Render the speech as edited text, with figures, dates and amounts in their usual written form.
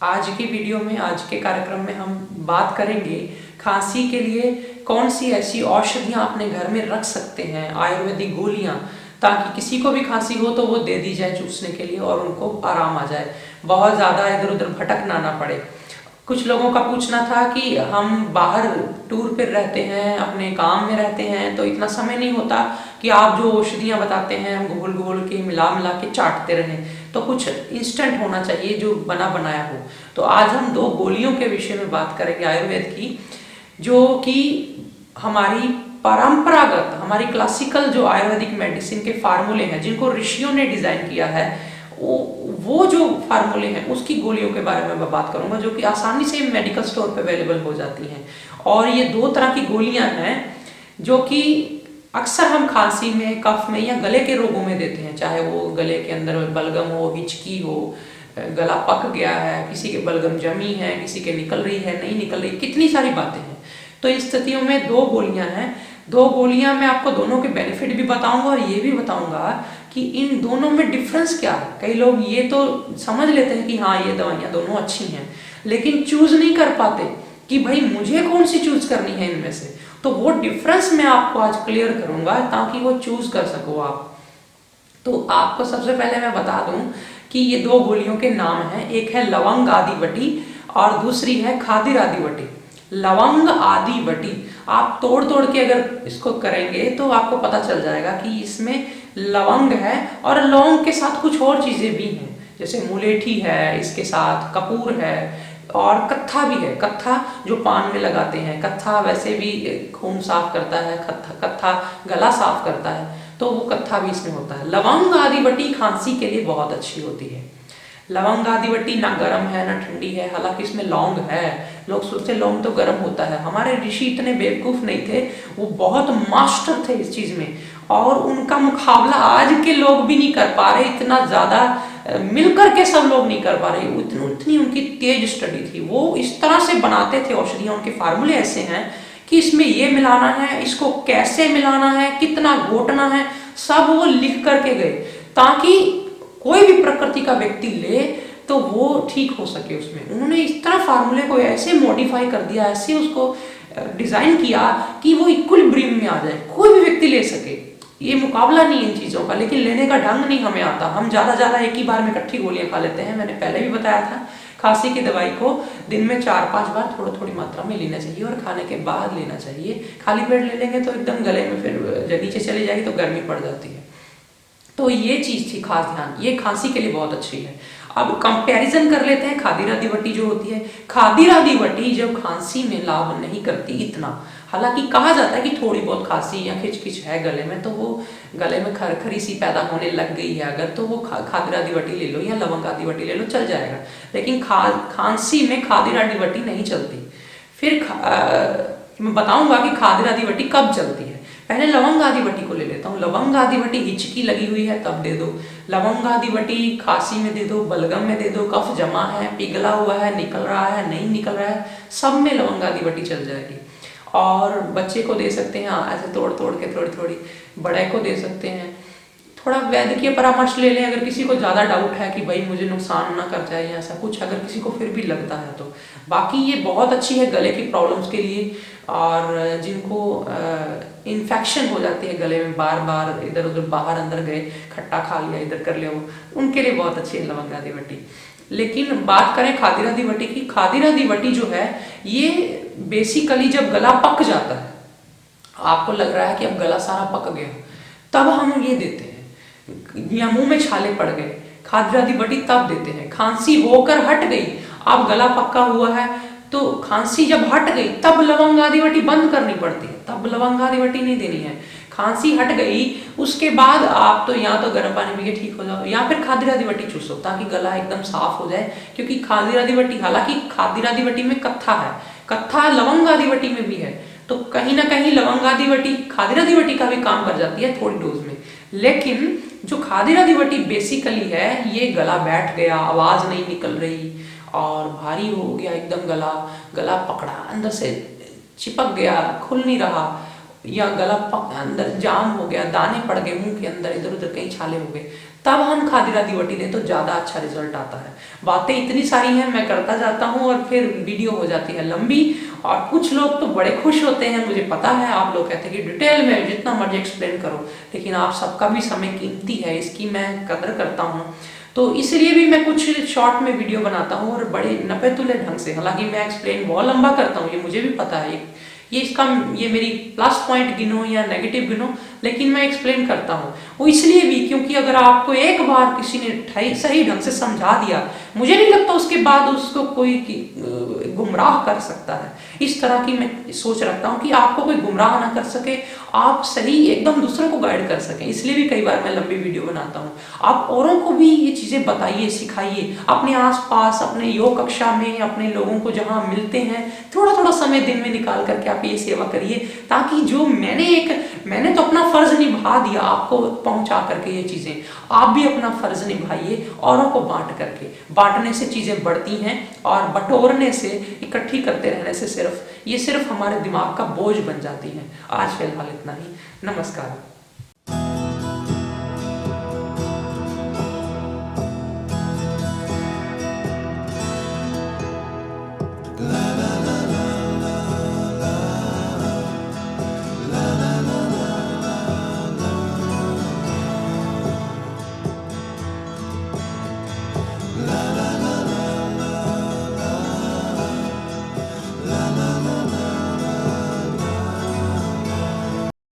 आज की वीडियो में, आज के कार्यक्रम में हम बात करेंगे खांसी के लिए कौन सी ऐसी औषधियां अपने घर में रख सकते हैं, आयुर्वेदिक गोलियां, ताकि किसी को भी खांसी हो तो वो दे दी जाए चूसने के लिए और उनको आराम आ जाए, बहुत ज़्यादा इधर उधर भटकना ना पड़े। कुछ लोगों का पूछना था कि हम बाहर टूर पर रहते हैं, अपने काम में रहते हैं, तो इतना समय नहीं होता कि आप जो औषधियाँ बताते हैं हम घोल घोल के मिला मिला के चाटते रहें, तो कुछ इंस्टेंट होना चाहिए जो बना बनाया हो। तो आज हम दो गोलियों के विषय में बात करेंगे आयुर्वेद की, जो कि हमारी परंपरागत, हमारी क्लासिकल जो आयुर्वेदिक मेडिसिन के फार्मूले हैं, जिनको ऋषियों ने डिजाइन किया है, वो जो फार्मूले हैं उसकी गोलियों के बारे में मैं बात करूंगा, जो कि आसानी से मेडिकल स्टोर पे अवेलेबल हो जाती हैं। और ये दो तरह की गोलियां हैं जो कि अक्सर हम खांसी में, कफ में या गले के रोगों में देते हैं, चाहे वो गले के अंदर बलगम हो, हिचकी हो, गला पक गया है, किसी के बलगम जमी है, किसी के निकल रही है, नहीं निकल रही, कितनी सारी बातें हैं। तो इन स्थितियों में दो गोलियां हैं। दो गोलियां मैं आपको दोनों के बेनिफिट भी बताऊंगा और ये भी बताऊंगा कि इन दोनों में डिफरेंस क्या है। कई लोग ये तो समझ लेते हैं कि हाँ ये दवाइयाँ दोनों अच्छी हैं, लेकिन चूज नहीं कर पाते कि भाई मुझे कौन सी चूज करनी है इनमें से। तो वो डिफरेंस मैं आपको आज क्लियर करूंगा ताकि वो चूज कर सको आप। तो आपको सबसे पहले मैं बता दूं कि ये दो गोलियों के नाम हैं, एक है लवंग आदि वटी और दूसरी है खादिर आदि वटी। लवंग आदि वटी आप तोड़ तोड़ के अगर इसको करेंगे तो आपको पता चल जाएगा कि इसमें लवंग है और लौंग के साथ कुछ और चीजें भी हैं, जैसे मुलेठी है, इसके साथ कपूर है और कत्था भी है। कत्था जो पान में लगाते हैं, कत्था वैसे भी खून साफ करता है, कत्था गला साफ करता है, तो वो कत्था भी इसमें होता है। लवंग आदि वटी खांसी के लिए बहुत अच्छी होती है। लवंग आदि वटी ना गर्म है ना ठंडी है, हालांकि इसमें लौंग है। लोग सोचते लौंग तो गर्म होता है, हमारे ऋषि इतने बेवकूफ नहीं थे, वो बहुत मास्टर थे इस चीज में, और उनका मुकाबला आज के लोग भी नहीं कर पा रहे। इतना ज्यादा मिलकर के सब लोग नहीं कर पा रहे, उतनी उनकी तेज स्टडी थी। वो इस तरह से बनाते थे औषधियां, उनके फार्मूले ऐसे हैं कि इसमें ये मिलाना है, इसको कैसे मिलाना है, कितना घोटना है, सब वो लिख करके गए, ताकि कोई भी प्रकृति का व्यक्ति ले तो वो ठीक हो सके। उसमें उन्होंने इस तरह फार्मूले को ऐसे मॉडिफाई कर दिया, ऐसे उसको डिजाइन किया कि वो इक्विलिब्रियम में आ जाए, कोई भी व्यक्ति ले सके। ये मुकाबला नहीं इन चीजों का, लेकिन लेने का ढंग नहीं हमें आता। हम ज्यादा एक ही बार में इकट्ठी गोलियां खा लेते हैं। मैंने पहले भी बताया था, खांसी की दवाई को दिन में 4-5 बार थोड़ी मात्रा में लेना चाहिए और खाने के बाद लेना चाहिए। खाली पेट ले लेंगे तो एकदम गले में फिर जब नीचे चली जाएगी तो गर्मी पड़ जाती है। तो ये चीज थी खास ध्यान, ये खांसी के लिए बहुत अच्छी है। अब कंपैरिजन कर लेते हैं खादिर आदि वटी जो होती है। खादिर आदि वटी जब खांसी में लाभ नहीं करती इतना, हालांकि कहा जाता है कि थोड़ी बहुत खांसी या खिचखिच है गले में, तो वो गले में खरखरी सी पैदा होने लग गई है अगर, तो वो खादिर आदि वटी ले लो या लवंग आदि वटी ले लो, चल जाएगा। लेकिन खांसी में खादिर आदि वटी नहीं चलती। फिर मैं बताऊंगा कि खादिर आदि वटी कब चलती है। पहले लवंग आदि वटी को ले लेता हूँ। लवंग आदि वटी हिचकी लगी हुई है तब दे दो, लवंग आदि वटी खांसी में दे दो, बलगम में दे दो, कफ जमा है, पिघला हुआ है, निकल रहा है, नहीं निकल रहा है, सब में लवंग आदि वटी चल जाएगी। और बच्चे को दे सकते हैं ऐसे तोड़ तोड़ के थोड़ी, बड़े को दे सकते हैं। थोड़ा वैद्यकीय परामर्श ले लें अगर किसी को ज़्यादा डाउट है कि भाई मुझे नुकसान ना कर जाए या ऐसा कुछ, अगर किसी को फिर भी लगता है तो। बाकी ये बहुत अच्छी है गले की प्रॉब्लम्स के लिए, और जिनको इन्फेक्शन हो जाती है गले में, बार बार इधर उधर बाहर अंदर गए, खट्टा खा लिया, इधर कर लिया, वो उनके लिए बहुत अच्छी है लवंग आदि वटी। लेकिन बात करें खादिर आदि वटी की, खादिर आदि वटी जो है ये बेसिकली जब गला पक जाता है, आपको लग रहा है कि अब गला सारा पक गया, तब हम ये देते हैं, या मुंह में छाले पड़ गए, खादिर आदि वटी तब देते हैं। खांसी होकर हट गई, अब गला पक्का हुआ है, तो खांसी जब हट गई तब लवंग आदि वटी बंद करनी पड़ती है, तब लवंग आदि वटी नहीं देनी है। खांसी हट गई उसके बाद आप तो या तो गर्म पानी पी के ठीक हो जाओ, या फिर खादिर आदि वटी चूसो ताकि गला एकदम साफ हो जाए। क्योंकि खादिर आदि वटी, हालांकि खादिर आदि वटी में कत्था है, कत्था लवंग आदि वटी में भी है, तो कहीं ना कहीं लवंग आदि वटी खादिर आदि वटी का भी काम कर जाती है थोड़ी डोज में। लेकिन जो खादिर आदि वटी बेसिकली है, ये गला बैठ गया, आवाज नहीं निकल रही और भारी हो गया एकदम, गला पकड़ा, अंदर से चिपक गया, खुल नहीं रहा, या गला अंदर जाम हो गया, दाने पड़ गए मुंह के अंदर, इधर उधर कहीं छाले हो गए, तब हम खादी रादी वटी दें तो ज़्यादा अच्छा रिजल्ट आता है। बातें इतनी सारी हैं, मैं करता जाता हूँ और फिर वीडियो हो जाती है लंबी, और कुछ लोग तो बड़े खुश होते हैं, मुझे पता है। आप लोग कहते हैं कि डिटेल में जितना मर्जी एक्सप्लेन करो, लेकिन आप सबका भी समय कीमती है, इसकी मैं कदर करता हूँ। तो इसलिए भी मैं कुछ शॉर्ट में वीडियो बनाता हूँ और बड़े नपे तुले ढंग से। हालांकि मैं एक्सप्लेन बहुत लंबा करता हूँ, ये मुझे भी पता है, ये मेरी प्लस पॉइंट गिनो या नेगेटिव गिनो, लेकिन मैं एक्सप्लेन करता हूँ। वो इसलिए भी क्योंकि अगर आपको एक बार किसी ने सही ढंग से समझा दिया, मुझे नहीं लगता उसके बाद उसको कोई गुमराह कर सकता है। इस तरह की मैं सोच रखता हूँ कि आपको कोई गुमराह ना कर सके, आप सही एकदम दूसरों को गाइड कर सकें। इसलिए भी कई बार मैं लंबी वीडियो बनाता हूँ। आप औरों को भी ये चीज़ें बताइए, सिखाइए, अपने आसपास, अपने योग कक्षा में, अपने लोगों को जहाँ मिलते हैं, थोड़ा थोड़ा समय दिन में निकाल करके आप ये सेवा करिए, ताकि जो मैंने तो अपना फर्ज निभा दिया आपको पहुंचा करके ये चीज़ें, आप भी अपना फर्ज निभाइए औरों को बांट करके। बांटने से चीज़ें बढ़ती हैं और बटोरने से, इकट्ठी करते रहने से सिर्फ हमारे दिमाग का बोझ बन जाती हैं। आज फिलहाल इतना ही। नमस्कार।